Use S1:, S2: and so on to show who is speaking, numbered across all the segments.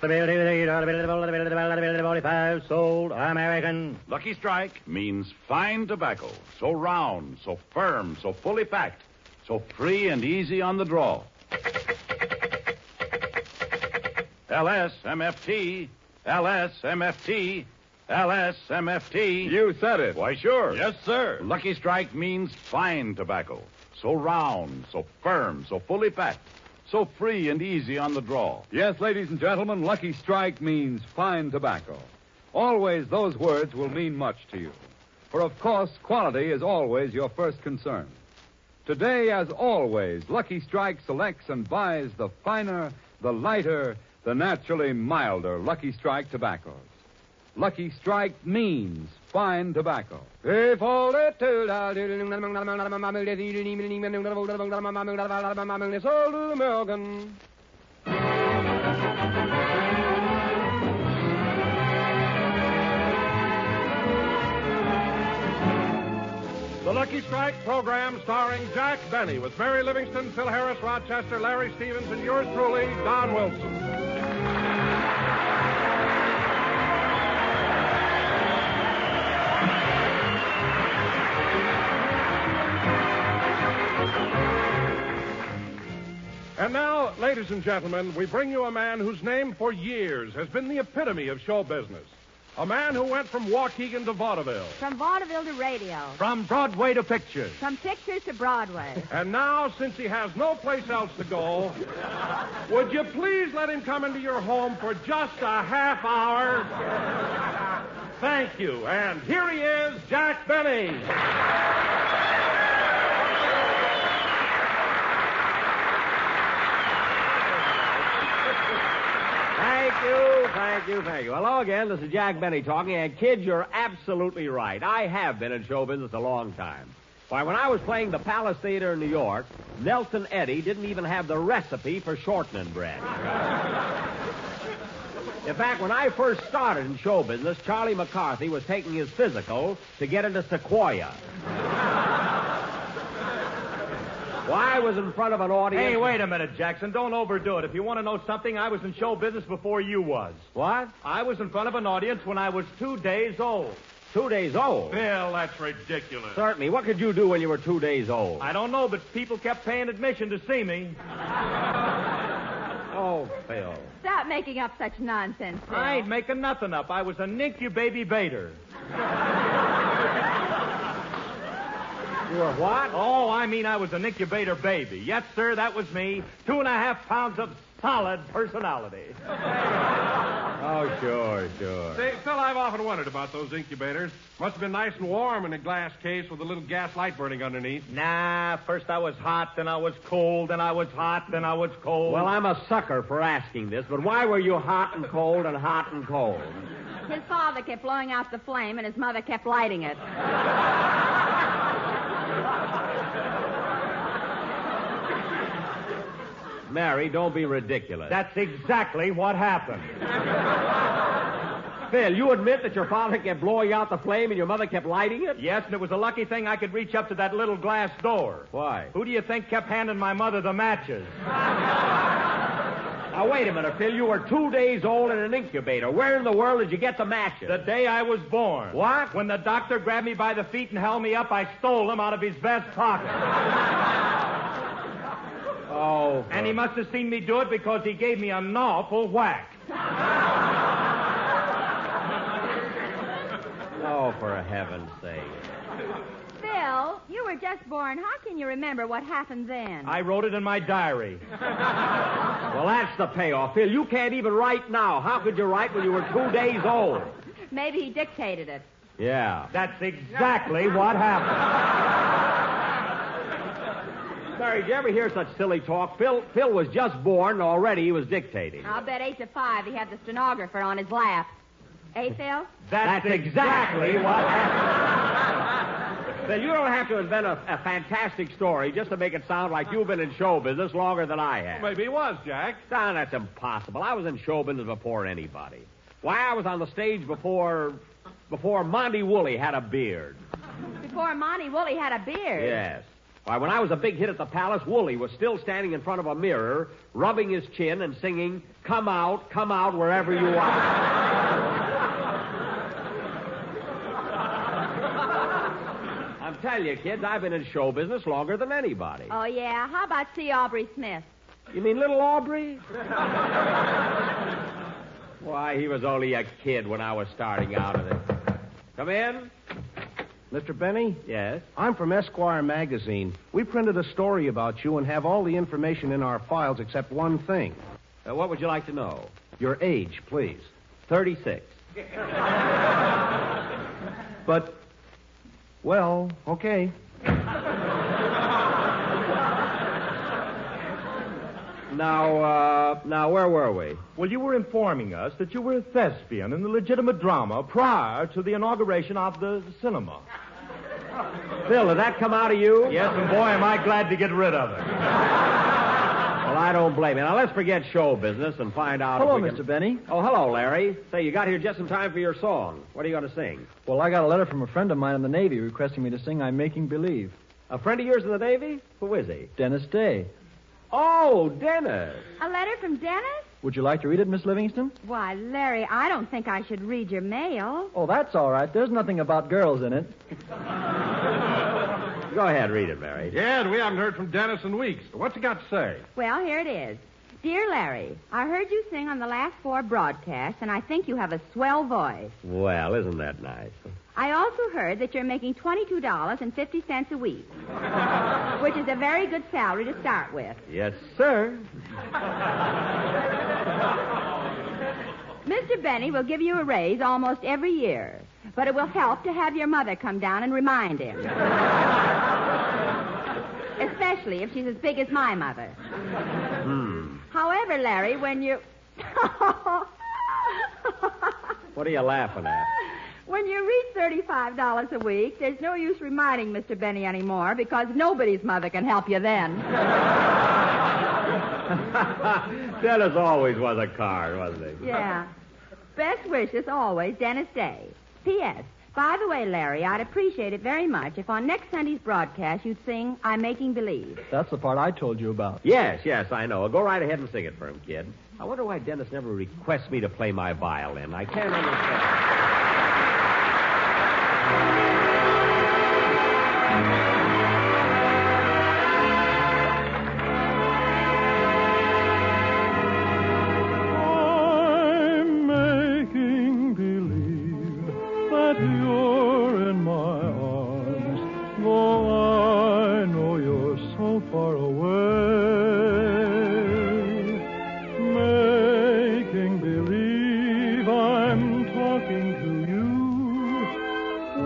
S1: 45 sold American.
S2: Lucky Strike means fine tobacco. So round, so firm, so fully packed, so free and easy on the draw. LSMFT, LSMFT, LSMFT.
S3: You said it.
S2: Why, sure.
S3: Yes, sir.
S2: Lucky Strike means fine tobacco. So round, so firm, so fully packed, so free and easy on the draw.
S3: Yes, ladies and gentlemen, Lucky Strike means fine tobacco. Always those words will mean much to you. For, of course, quality is always your first concern. Today, as always, Lucky Strike selects and buys the finer, the lighter, the naturally milder Lucky Strike tobaccos. Lucky Strike means fine tobacco.
S4: The Lucky Strike program starring Jack Benny with Mary Livingston, Phil Harris, Rochester, Larry Stevens, and yours truly, Don Wilson. And now, ladies and gentlemen, we bring you a man whose name for years has been the epitome of show business. A man who went from Waukegan to vaudeville.
S5: From vaudeville to radio.
S4: From Broadway to pictures.
S5: From pictures to Broadway.
S4: And now, since he has no place else to go, would you please let him come into your home for just a half hour? Thank you. And here he is, Jack Benny.
S1: Thank you. Hello again. This is Jack Benny talking. And, kid, you're absolutely right. I have been in show business a long time. Why, when I was playing the Palace Theater in New York, Nelson Eddy didn't even have the recipe for shortening bread. In fact, when I first started in show business, Charlie McCarthy was taking his physical to get into Sequoia. Well, I was in front of an audience...
S6: Hey, wait a minute, Jackson. Don't overdo it. If you want to know something, I was in show business before you was.
S1: What?
S6: I was in front of an audience when I was 2 days old.
S1: 2 days old?
S4: Phil, that's ridiculous.
S1: Certainly. What could you do when you were 2 days old?
S6: I don't know, but people kept paying admission to see me.
S1: Oh, Phil.
S5: Stop making up such nonsense, Phil.
S6: I ain't making nothing up. I was an incubator.
S1: You were what?
S6: Oh, I mean I was an incubator baby. Yes, sir, that was me. 2.5 pounds of solid personality.
S1: Oh, sure.
S4: Say, Phil, I've often wondered about those incubators. Must have been nice and warm in a glass case with a little gas light burning underneath.
S6: Nah, first I was hot, then I was cold, then I was hot, then I was cold.
S1: Well, I'm a sucker for asking this, but why were you hot and cold and hot and cold?
S5: His father kept blowing out the flame, and his mother kept lighting it.
S1: Mary, don't be ridiculous.
S6: That's exactly what happened.
S1: Phil, you admit that your father kept blowing out the flame and your mother kept lighting it?
S6: Yes, and it was a lucky thing I could reach up to that little glass door.
S1: Why?
S6: Who do you think kept handing my mother the matches?
S1: Now, wait a minute, Phil. You were 2 days old in an incubator. Where in the world did you get the matches?
S6: The day I was born.
S1: What?
S6: When the doctor grabbed me by the feet and held me up, I stole them out of his vest pocket.
S1: Oh.
S6: And he must have seen me do it because he gave me an awful whack.
S1: Oh, for heaven's sake.
S5: Phil, you were just born. How can you remember what happened then?
S6: I wrote it in my diary.
S1: Well, that's the payoff. Phil, you can't even write now. How could you write when you were 2 days old?
S5: Maybe he dictated it.
S1: Yeah.
S6: That's exactly what happened.
S1: Mary, did you ever hear such silly talk? Phil was just born and already he was dictating.
S5: I'll bet 8 to 5 he had the stenographer on his lap. Eh, Phil?
S1: That's exactly what happened. Phil, you don't have to invent a fantastic story just to make it sound like you've been in show business longer than I have.
S4: Maybe he was, Jack.
S1: No, that's impossible. I was in show business before anybody. Why, I was on the stage before Monty Woolley had a beard.
S5: Before Monty Woolley had a beard?
S1: Yes. Why, when I was a big hit at the Palace, Wooly was still standing in front of a mirror, rubbing his chin and singing, come out, wherever you are. I'm telling you, kids, I've been in show business longer than anybody.
S5: Oh, yeah? How about C. Aubrey Smith?
S1: You mean little Aubrey? Why, he was only a kid when I was starting out in it. Come in.
S7: Mr. Benny?
S1: Yes?
S7: I'm from Esquire magazine. We printed a story about you and have all the information in our files except one thing.
S1: What would you like to know?
S7: Your age, please.
S1: 36.
S7: But, well, okay.
S1: Now, where were we?
S6: Well, you were informing us that you were a thespian in the legitimate drama prior to the inauguration of the cinema.
S1: Phil, did that come out of you?
S6: Yes, and boy, am I glad to get rid of it.
S1: Well, I don't blame you. Now, let's forget show business and find out
S8: Hello,
S1: if we can...
S8: Mr. Benny.
S1: Oh, hello, Larry. Say, you got here just in time for your song. What are you going to sing?
S8: Well, I got a letter from a friend of mine in the Navy requesting me to sing I'm Making Believe.
S1: A friend of yours in the Navy? Who is he?
S8: Dennis Day.
S1: Oh, Dennis.
S5: A letter from Dennis?
S8: Would you like to read it, Miss Livingston?
S5: Why, Larry, I don't think I should read your mail.
S8: Oh, that's all right. There's nothing about girls in it.
S1: Go ahead, read it, Mary.
S4: Yeah, we haven't heard from Dennis in weeks. What's he got to say?
S5: Well, here it is. Dear Larry, I heard you sing on the last 4 broadcasts, and I think you have a swell voice.
S1: Well, isn't that nice?
S5: I also heard that you're making $22.50 a week, which is a very good salary to start with.
S1: Yes, sir.
S5: Mr. Benny will give you a raise almost every year, but it will help to have your mother come down and remind him. Especially if she's as big as my mother. However, Larry, when you...
S1: What are you laughing at?
S5: When you reach $35 a week, there's no use reminding Mr. Benny anymore because nobody's mother can help you then.
S1: Dennis always was a card, wasn't he?
S5: Yeah. Best wishes always, Dennis Day. P.S. By the way, Larry, I'd appreciate it very much if on next Sunday's broadcast you'd sing I'm Making Believe.
S8: That's the part I told you about.
S1: Yes, I know. Go right ahead and sing it for him, kid. I wonder why Dennis never requests me to play my violin. I can't understand.
S9: You're in my arms, though I know you're so far away. Making believe I'm talking to you.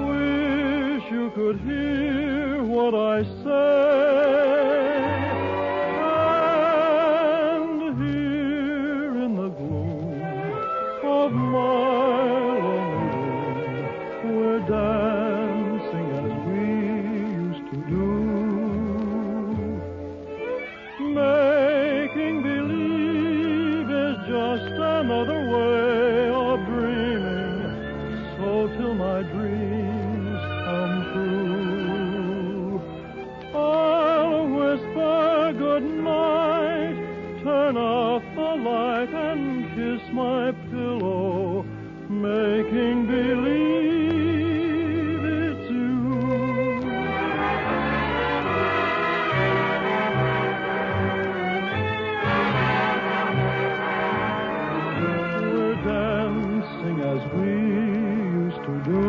S9: Wish you could hear what I say. And here in the gloom of my dancing as we used to do. Making believe is just another way of dreaming, so till my dreams come true. I'll whisper good night, turn off the light and kiss my pillow, making believe as we used to do.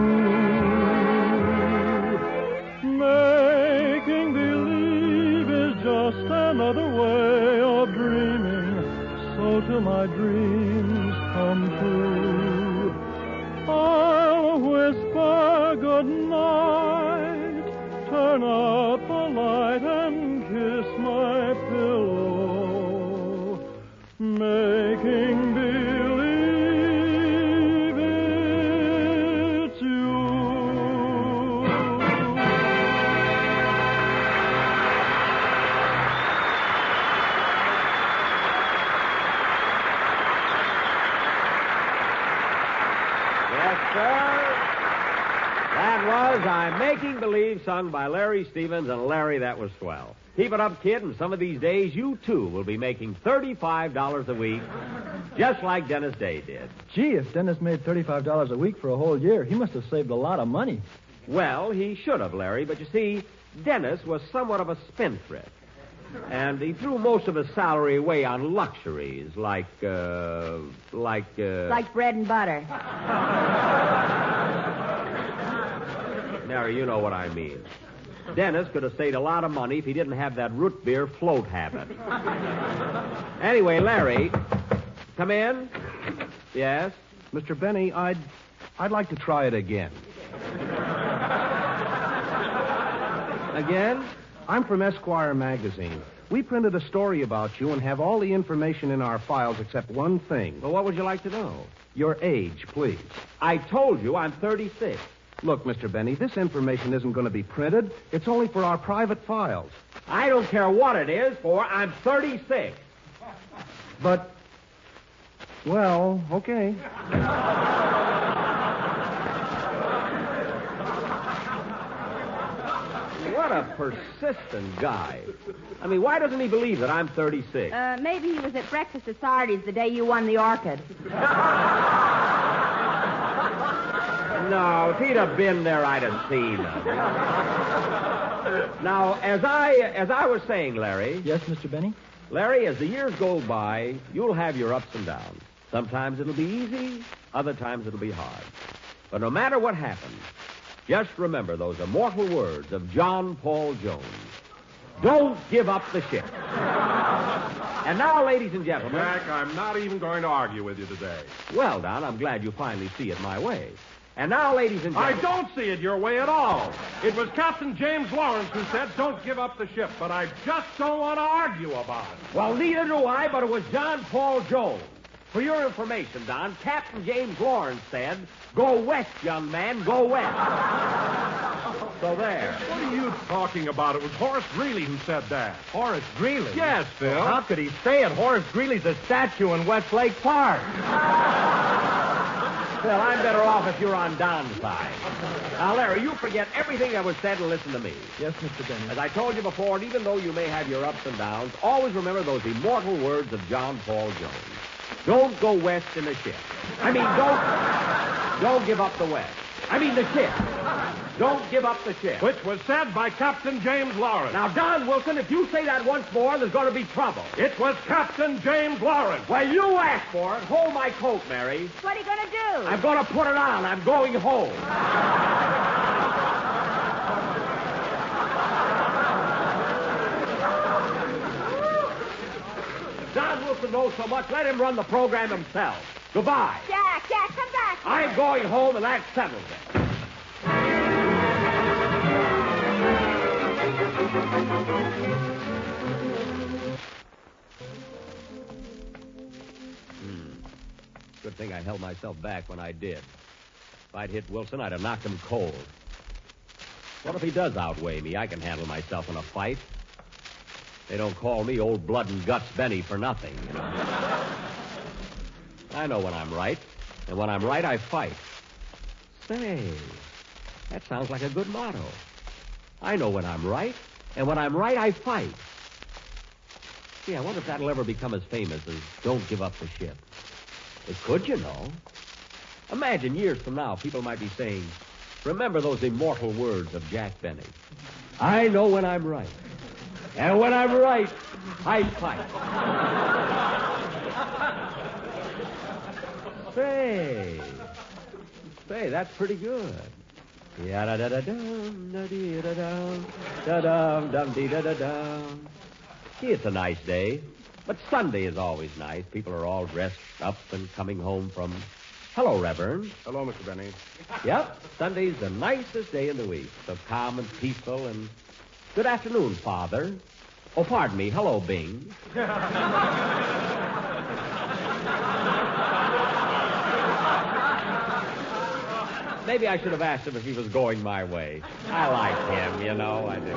S9: Making believe is just another way of dreaming, so till my dreams come true. I'll whisper good night, turn out the light and kiss my pillow, making believe
S1: was I'm Making Believe, sung by Larry Stevens, and Larry, that was swell. Keep it up, kid, and some of these days you, too, will be making $35 a week, just like Dennis Day did.
S8: Gee, if Dennis made $35 a week for a whole year, he must have saved a lot of money.
S1: Well, he should have, Larry, but you see, Dennis was somewhat of a spendthrift. And he threw most of his salary away on luxuries like
S5: Like bread and butter.
S1: Mary, you know what I mean. Dennis could have saved a lot of money if he didn't have that root beer float habit. Anyway, Larry, come in. Yes?
S7: Mr. Benny, I'd like to try it again.
S1: Again?
S7: I'm from Esquire magazine. We printed a story about you and have all the information in our files except one thing.
S1: Well, what would you like to know?
S7: Your age, please.
S1: I told you I'm 36.
S7: Look, Mr. Benny, this information isn't going to be printed. It's only for our private files.
S1: I don't care what it is for. I'm 36.
S7: But, well, okay.
S1: What a persistent guy. I mean, why doesn't he believe that I'm 36?
S5: Maybe he was at breakfast at Sardi's the day you won the orchid.
S1: No, if he'd have been there, I'd have seen him. Now, as I was saying, Larry.
S8: Yes, Mr. Benny?
S1: Larry, as the years go by, you'll have your ups and downs. Sometimes it'll be easy, other times it'll be hard. But no matter what happens, just remember those immortal words of John Paul Jones. Don't give up the ship. And now, ladies and gentlemen...
S4: Jack, I'm not even going to argue with you today.
S1: Well, Don, I'm glad you finally see it my way. And now, ladies and gentlemen...
S4: I don't see it your way at all. It was Captain James Lawrence who said, don't give up the ship, but I just don't want to argue about it.
S1: Well, neither do I, but it was John Paul Jones. For your information, Don, Captain James Lawrence said, go west, young man, go west. So there.
S4: What are you talking about? It was Horace Greeley who said that.
S6: Horace Greeley?
S4: Yes, Phil.
S6: How could he say it? Horace Greeley's a statue in Westlake Park.
S1: Well, I'm better off if you're on Don's side. Now, Larry, you forget everything that was said and listen to me.
S8: Yes, Mr. Benny.
S1: As I told you before, and even though you may have your ups and downs, always remember those immortal words of John Paul Jones. Don't go west in the ship. I mean, don't give up the west. I mean, the ship. Don't give up the ship.
S4: Which was said by Captain James Lawrence.
S1: Now, Don Wilson, if you say that once more, there's going to be trouble.
S4: It was Captain James Lawrence.
S1: Well, you asked for it. Hold my coat, Mary.
S5: What are you going to do?
S1: I'm going to put it on. I'm going home. Don Wilson knows so much. Let him run the program himself. Goodbye.
S5: Jack, come back.
S1: I'm going home, and that settles it. Good thing I held myself back when I did. If I'd hit Wilson, I'd have knocked him cold. What if he does outweigh me? I can handle myself in a fight. They don't call me Old Blood and Guts Benny for nothing, you know. I know when I'm right, and when I'm right, I fight. Say, that sounds like a good motto. I know when I'm right, and when I'm right, I fight. Gee, I wonder if that'll ever become as famous as Don't Give Up the Ship. It could, you know. Imagine years from now, people might be saying, remember those immortal words of Jack Benny. I know when I'm right. And when I'm right, I fight. Say, that's pretty good. Ya-da-da-da-dum, da-dee-da-dum, da-dum, dum-dee-da-da-dum. Gee, it's a nice day. But Sunday is always nice. People are all dressed up and coming home from... Hello, Reverend.
S7: Hello, Mr. Benny.
S1: Yep, Sunday's the nicest day in the week. So calm and peaceful and... Good afternoon, Father. Oh, pardon me. Hello, Bing. Maybe I should have asked him if he was going my way. I like him, you know, I do.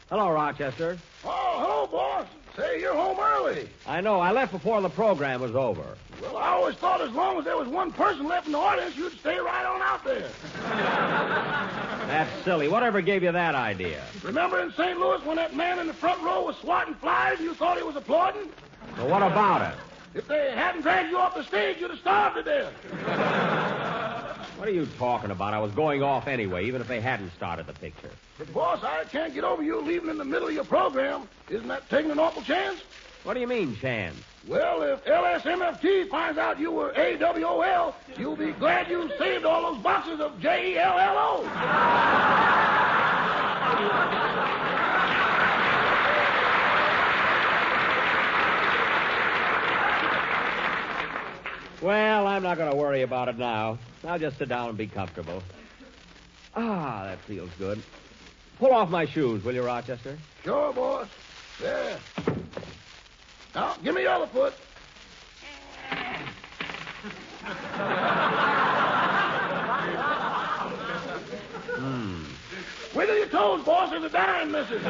S1: Hello, Rochester.
S4: Oh, hello,
S10: boss. Say, you're home early.
S1: I know. I left before the program was over.
S10: Well, I always thought as long as there was one person left in the audience, you'd stay right on out there.
S1: That's silly. Whatever gave you that idea?
S10: Remember in St. Louis when that man in the front row was swatting flies and you thought he was applauding?
S1: Well, what about it?
S10: If they hadn't dragged you off the stage, you'd have starved to death.
S1: What are you talking about? I was going off anyway, even if they hadn't started the picture.
S10: But, boss, I can't get over you leaving in the middle of your program. Isn't that taking an awful chance?
S1: What do you mean, chance?
S10: Well, if LSMFT finds out you were AWOL, you'll be glad you saved all those boxes of JELLO.
S1: Well, I'm not going to worry about it now. I'll just sit down and be comfortable. Ah, that feels good. Pull off my shoes, will you, Rochester?
S10: Sure, boss. There. Now, give me your other foot. Wiggle your toes, boss. There's a dime missing.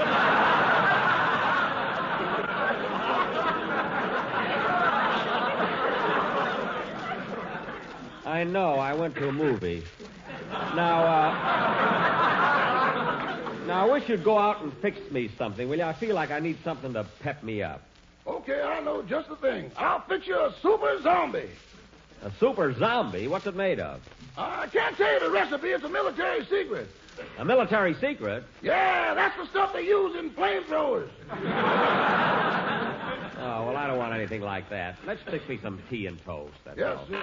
S1: I know. I went to a movie. Now, I wish you'd go out and fix me something, will you? I feel like I need something to pep me up.
S10: Okay, I know just the thing. I'll fix you a super zombie.
S1: A super zombie? What's it made of?
S10: I can't tell you the recipe. It's a military secret.
S1: A military secret?
S10: Yeah, that's the stuff they use in flamethrowers.
S1: Oh, well, I don't want anything like that. Let's fix me some tea and toast. That's
S10: Yes,
S1: all.
S10: sir.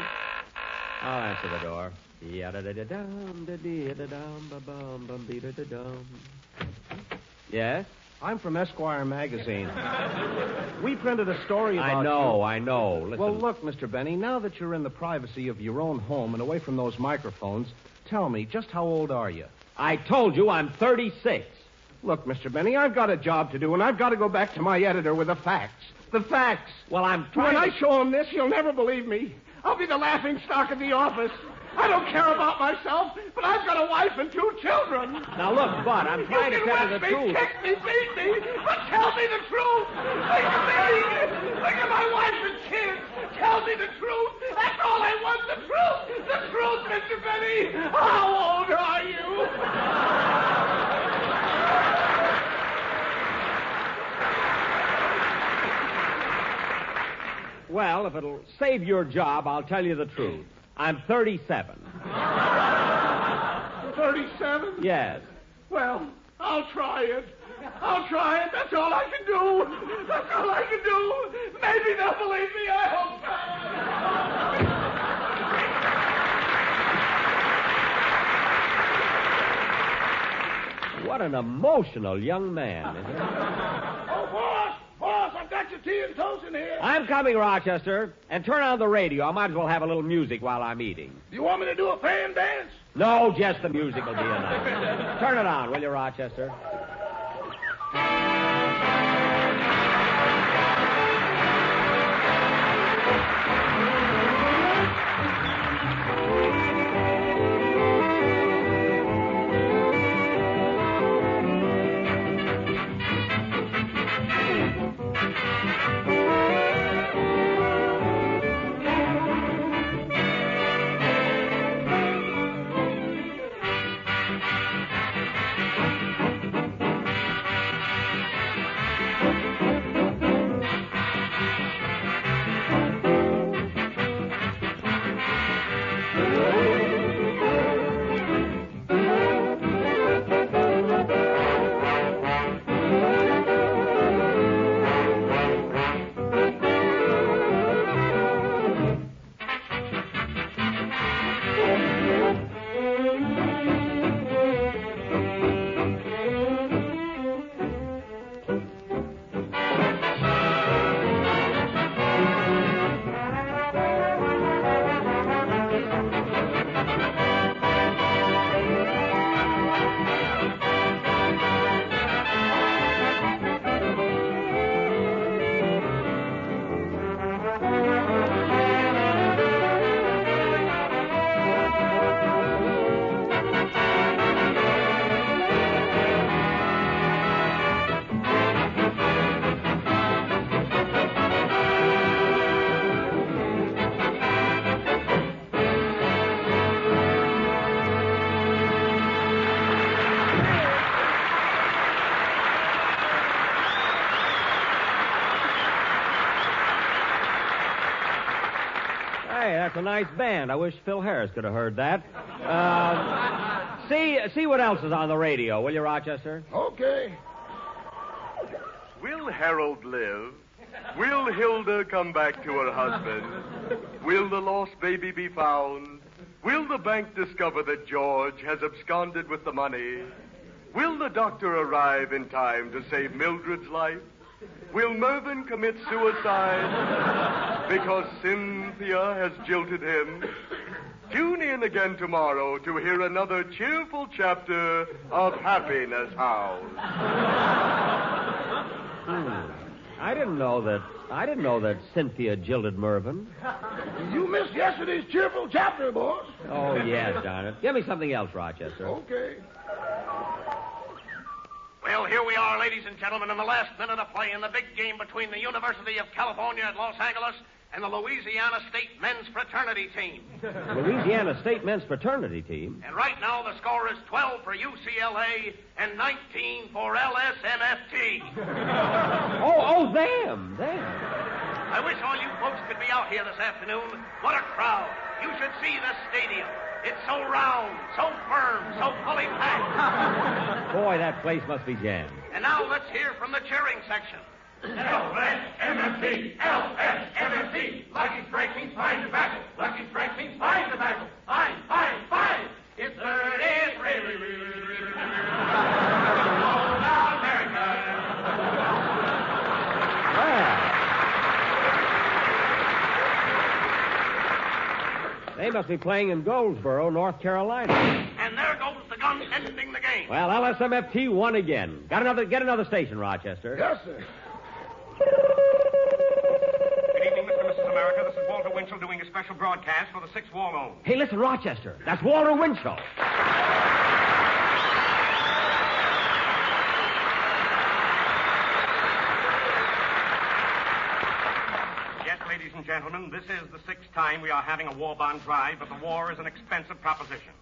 S1: I'll answer the door. Yada-da-da-dum-da-dee-da-dum-ba-bum-bum-dee-da-da-dum. Yes?
S7: I'm from Esquire magazine. We printed a story about
S1: I know. Listen.
S7: Well, look, Mr. Benny, now that you're in the privacy of your own home and away from those microphones, tell me, just how old are you?
S1: I told you I'm 36.
S7: Look, Mr. Benny, I've got a job to do, and I've got to go back to my editor with the facts. The facts.
S1: Well, I'm trying
S7: When
S1: to...
S7: I show him this, you'll never believe me. I'll be the laughing stock of the office. I don't care about myself, but I've got a wife and 2 children.
S1: Now, look, Bud, I'm trying to tell you the truth.
S7: You can kick me, beat me, but tell me the truth. Look at me. Look at my wife and kids. Tell me the truth. That's all I want, the truth. The truth, Mr. Benny. How old are you?
S1: Well, if it'll save your job, I'll tell you the truth. I'm 37.
S7: 37?
S1: Yes.
S7: Well, I'll try it. That's all I can do. Maybe they'll believe me. I hope so.
S1: What an emotional young man, isn't he?
S10: Oh, boss, I've got your tea and toast in here.
S1: I'm coming, Rochester. And turn on the radio. I might as well have a little music while I'm eating.
S10: Do you want me to do a fan dance?
S1: No, just the music will be enough. Turn it on, will you, Rochester? a nice band. I wish Phil Harris could have heard that. See what else is on the radio, will you, Rochester?
S10: Okay.
S11: Will Harold live? Will Hilda come back to her husband? Will the lost baby be found? Will the bank discover that George has absconded with the money? Will the doctor arrive in time to save Mildred's life? Will Mervyn commit suicide because Cynthia has jilted him? Tune in again tomorrow to hear another cheerful chapter of Happiness House.
S1: I didn't know that Cynthia jilted Mervyn.
S10: You missed yesterday's cheerful chapter, boss.
S1: Oh, yes, darn it. Give me something else, Rochester.
S10: Okay.
S12: Well, here we are, ladies and gentlemen, in the last minute of play in the big game between the University of California at Los Angeles and the Louisiana State Men's Fraternity Team.
S1: Louisiana State Men's Fraternity Team?
S12: And right now the score is 12 for UCLA and 19 for LSMFT.
S1: Oh, them.
S12: I wish all you folks could be out here this afternoon. What a crowd. You should see this stadium. It's so round, so firm, so fully packed.
S1: Boy, that place must be jammed.
S12: And now let's hear from the cheering section.
S7: LSMFT, LSMFT. Lucky Strike means fine tobacco. Lucky Strike means fine tobacco. Fine, fine, fine. It's really all about America.
S1: They must be playing in Goldsboro, North Carolina.
S12: And there goes the gun ending the game.
S1: Well, LSMFT won again. Get another station, Rochester.
S10: Yes, sir.
S4: Good evening, Mr. and Mrs. America. This is Walter Winchell doing a special broadcast for the 6th War Loan.
S1: Hey, listen, Rochester. That's Walter Winchell.
S4: Yes, ladies and gentlemen, this is the 6th time we are having a war bond drive, but the war is an expensive proposition.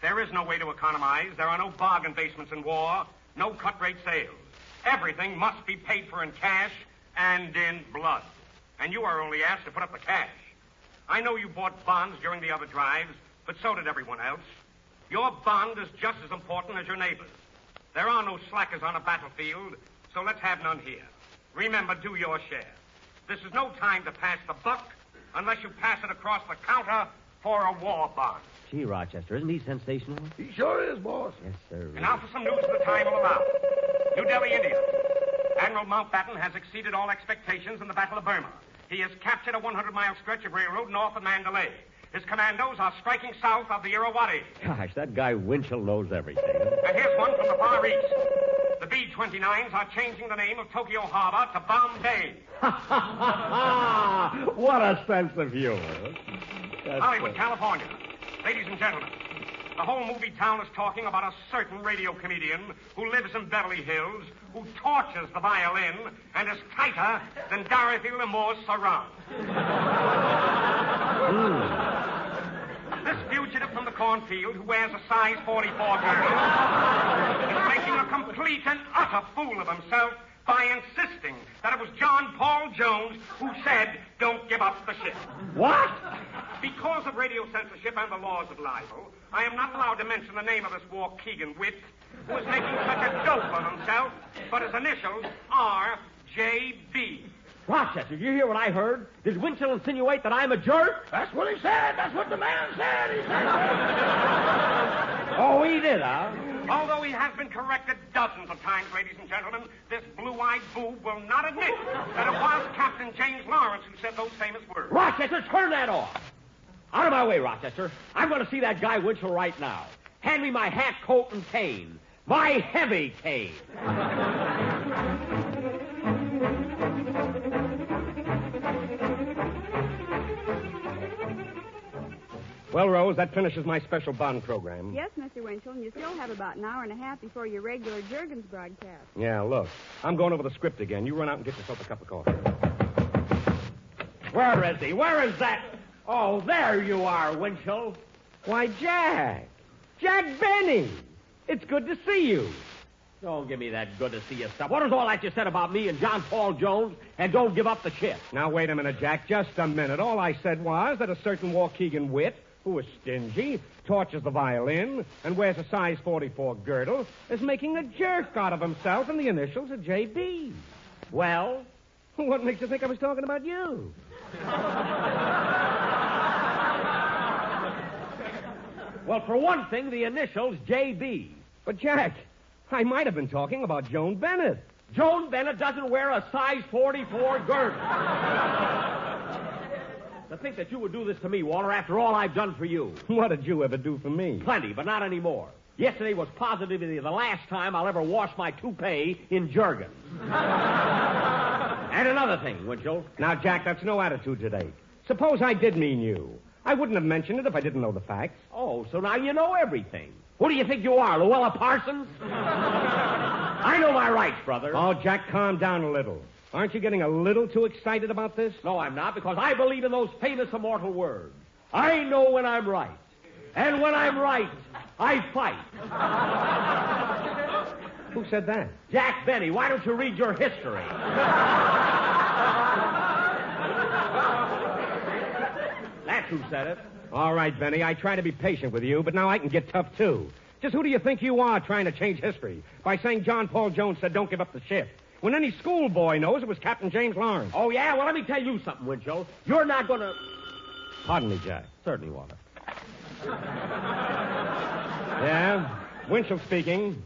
S4: There is no way to economize. There are no bargain basements in war, no cut-rate sales. Everything must be paid for in cash and in blood. And you are only asked to put up the cash. I know you bought bonds during the other drives, but so did everyone else. Your bond is just as important as your neighbor's. There are no slackers on a battlefield, so let's have none here. Remember, do your share. This is no time to pass the buck unless you pass it across the counter for a war bond.
S1: Gee, Rochester, isn't he sensational?
S10: He sure is, boss.
S1: Yes, sir.
S4: And now for some news of the time will allow. New Delhi, India. Admiral Mountbatten has exceeded all expectations in the Battle of Burma. He has captured a 100-mile stretch of railroad north of Mandalay. His commandos are striking south of the Irrawaddy.
S1: Gosh, that guy Winchell knows everything.
S4: And here's one from the Far East. The B-29s are changing the name of Tokyo Harbor to Bombay.
S1: What a sense of humor.
S4: Hollywood, California. Ladies and gentlemen, the whole movie town is talking about a certain radio comedian who lives in Beverly Hills, who tortures the violin and is tighter than Dorothy Lamour's sarong. This fugitive from the cornfield who wears a size 44 girdle is making a complete and utter fool of himself by insisting that it was John Paul Jones who said, "Don't give up the ship."
S1: What?
S4: Because of radio censorship and the laws of libel, I am not allowed to mention the name of this Waukegan wit who is making such a dope of himself, but his initials are J.B.
S1: Rochester, did you hear what I heard? Did Winchell insinuate that I'm a jerk?
S10: That's what he said. That's what the man said. He said.
S1: Oh, he did, huh?
S4: Although he has been corrected dozens of times, ladies and gentlemen, this blue-eyed boob will not admit that it was Captain James Lawrence who said those famous words.
S1: Rochester, turn that off. Out of my way, Rochester. I'm going to see that guy Winchell right now. Hand me my hat, coat, and cane. My heavy cane.
S4: Well, Rose, that finishes my special bond program.
S13: Yes, Mr. Winchell, and you still have about an hour and a half before your regular Juergens broadcast.
S4: Yeah, look, I'm going over the script again. You run out and get yourself a cup of coffee.
S1: Where is he? Where is that? Oh, there you are, Winchell.
S6: Why, Jack. Jack Benny. It's good to see you.
S1: Don't give me that good-to-see-you stuff. What is all that you said about me and John Paul Jones and don't give up the ship?
S4: Now, wait a minute, Jack. Just a minute. All I said was that a certain Waukegan wit, who is stingy, tortures the violin, and wears a size 44 girdle, is making a jerk out of himself in the initials of J.B.
S1: Well?
S4: What makes you think I was talking about you?
S1: Well, for one thing, the initials J.B.
S4: But, Jack, I might have been talking about Joan Bennett.
S1: Joan Bennett doesn't wear a size 44 girdle. To think that you would do this to me, Walter, after all I've done for you.
S4: What did you ever do for me?
S1: Plenty, but not anymore. Yesterday was positively the last time I'll ever wash my toupee in Jergens. And another thing, Winchell.
S4: Now, Jack, that's no attitude today. Suppose I did mean you. I wouldn't have mentioned it if I didn't know the facts.
S1: Oh, so now you know everything. Who do you think you are, Luella Parsons? I know my rights, brother.
S4: Oh, Jack, calm down a little. Aren't you getting a little too excited about this?
S1: No, I'm not, because I believe in those famous immortal words. I know when I'm right. And when I'm right, I fight.
S4: Who said that?
S1: Jack Benny. Why don't you read your history? That's who said it.
S4: All right, Benny, I try to be patient with you, but now I can get tough, too. Just who do you think you are trying to change history by saying John Paul Jones said don't give up the ship? When any schoolboy knows it was Captain James Lawrence.
S1: Oh, yeah? Well, let me tell you something, Winchell. You're not going to...
S4: Pardon me, Jack.
S1: Certainly, Walter.
S4: Yeah? Winchell speaking.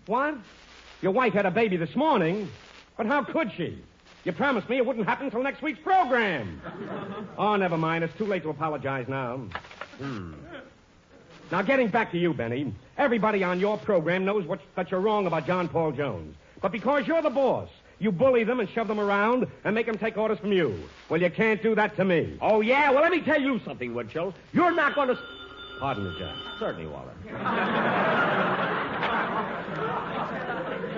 S4: What? Your wife had a baby this morning? But how could she? You promised me it wouldn't happen until next week's program. Oh, never mind. It's too late to apologize now. Now, getting back to you, Benny, everybody on your program knows that you're wrong about John Paul Jones. But because you're the boss, you bully them and shove them around and make them take orders from you. Well, you can't do that to me.
S1: Oh, yeah? Well, let me tell you something, Winchell. You're not going to...
S4: Pardon me, Jack.
S1: Certainly, Walter.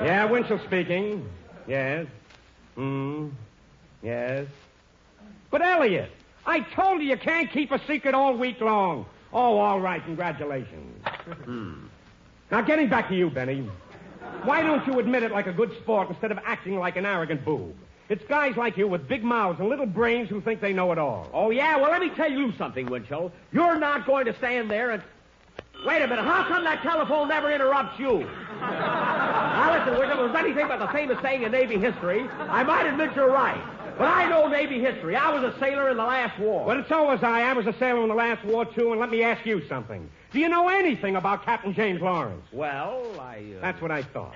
S4: Yeah, Winchell speaking. Yes. Yes. But, Elliot, I told you can't keep a secret all week long. Oh, all right. Congratulations. Now, getting back to you, Benny. Why don't you admit it like a good sport instead of acting like an arrogant boob? It's guys like you with big mouths and little brains who think they know it all.
S1: Oh, yeah? Well, let me tell you something, Winchell. You're not going to stand there and... Wait a minute. How come that telephone never interrupts you? Now, listen, Winchell, if it was anything but the famous saying in Navy history, I might admit you're right. But I know Navy history. I was a sailor in the last war.
S4: Well, so was I. I was a sailor in the last war, too, and let me ask you something. Do you know anything about Captain James Lawrence?
S1: Well,
S4: That's what I thought.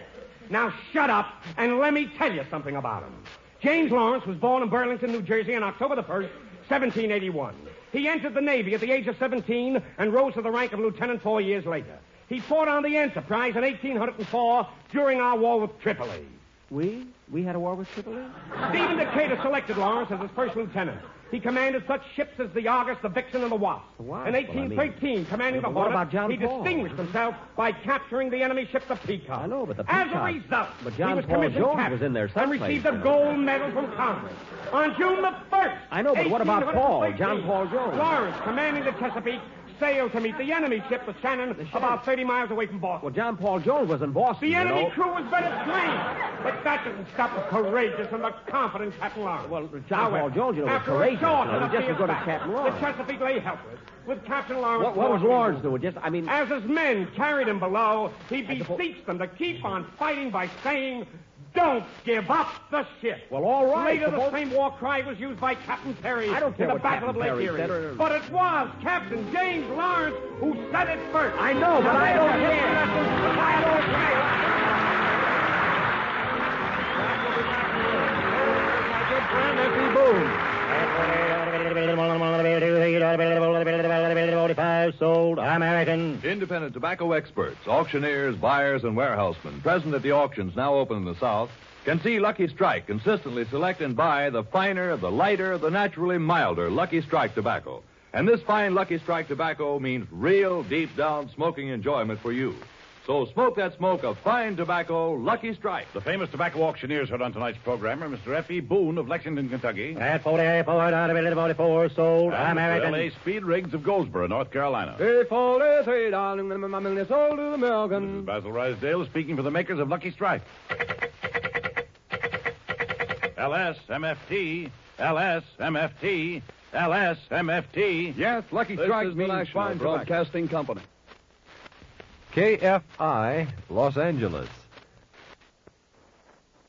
S4: Now, shut up, and let me tell you something about him. James Lawrence was born in Burlington, New Jersey on October the 1st, 1781. He entered the Navy at the age of 17 and rose to the rank of lieutenant 4 years later. He fought on the Enterprise in 1804 during our war with Tripoli.
S1: We had a war with Tripoli?
S4: Stephen Decatur selected Lawrence as his first lieutenant. He commanded such ships as the Argus, the Vixen, and the Wasp. In 1813, commanding the Hornet, he distinguished himself by capturing the enemy ship, the Peacock.
S1: I know, but the Peacock...
S4: As a result,
S1: but John
S4: he was
S1: Paul
S4: commissioned
S1: Jones
S4: captain
S1: was in there
S4: and
S1: someplace,
S4: received a gold medal from Congress. On June the 1st,
S1: I know, but what about Paul, John Paul Jones?
S4: Lawrence, commanding the Chesapeake, sailed to meet the enemy ship, the Shannon, about 30 miles away from Boston.
S1: Well, John Paul Jones was in Boston,
S4: The enemy crew was better trained, but that didn't stop the courageous and the confident Captain Lawrence.
S1: Well, John Paul Jones, you know, was courageous. Just as good as Captain Lawrence.
S4: The Chesapeake lay helpless, with Captain Lawrence...
S1: What was Lawrence doing?
S4: As his men carried him below, he beseeched them to keep on fighting by saying... Don't give up the ship.
S1: Well, all right.
S4: Later, the same war cry was used by Captain Terry
S1: I don't care
S4: in the
S1: what
S4: Battle
S1: Captain
S4: of Lake
S1: Terry
S4: Erie.
S1: said
S4: But it was Captain James Lawrence who said it first.
S1: I know, but I don't care.
S4: I don't care.
S1: My good friend, F.E. Boone.
S14: Sold American.
S3: Independent tobacco experts, auctioneers, buyers, and warehousemen present at the auctions now open in the South can see Lucky Strike consistently select and buy the finer, the lighter, the naturally milder Lucky Strike tobacco. And this fine Lucky Strike tobacco means real, deep-down smoking enjoyment for you. So smoke that smoke of fine tobacco, Lucky Strike.
S2: The famous tobacco auctioneers heard on tonight's program are Mr. F.E. Boone of Lexington, Kentucky.
S14: At 44, down to 44 sold.
S2: And
S14: American.
S2: L.A. Speed Riggs of Goldsboro, North Carolina.
S15: Hey, 43, darling, sold to the
S2: This
S15: American.
S2: is Basil Rysdale speaking for the makers of Lucky Strike. LSMFT, LSMFT, LSMFT.
S3: Yes, Lucky
S15: This
S3: Strike
S15: is the
S3: means
S15: National
S3: fine tobacco.
S15: Broadcasting Company.
S16: KFI, Los Angeles.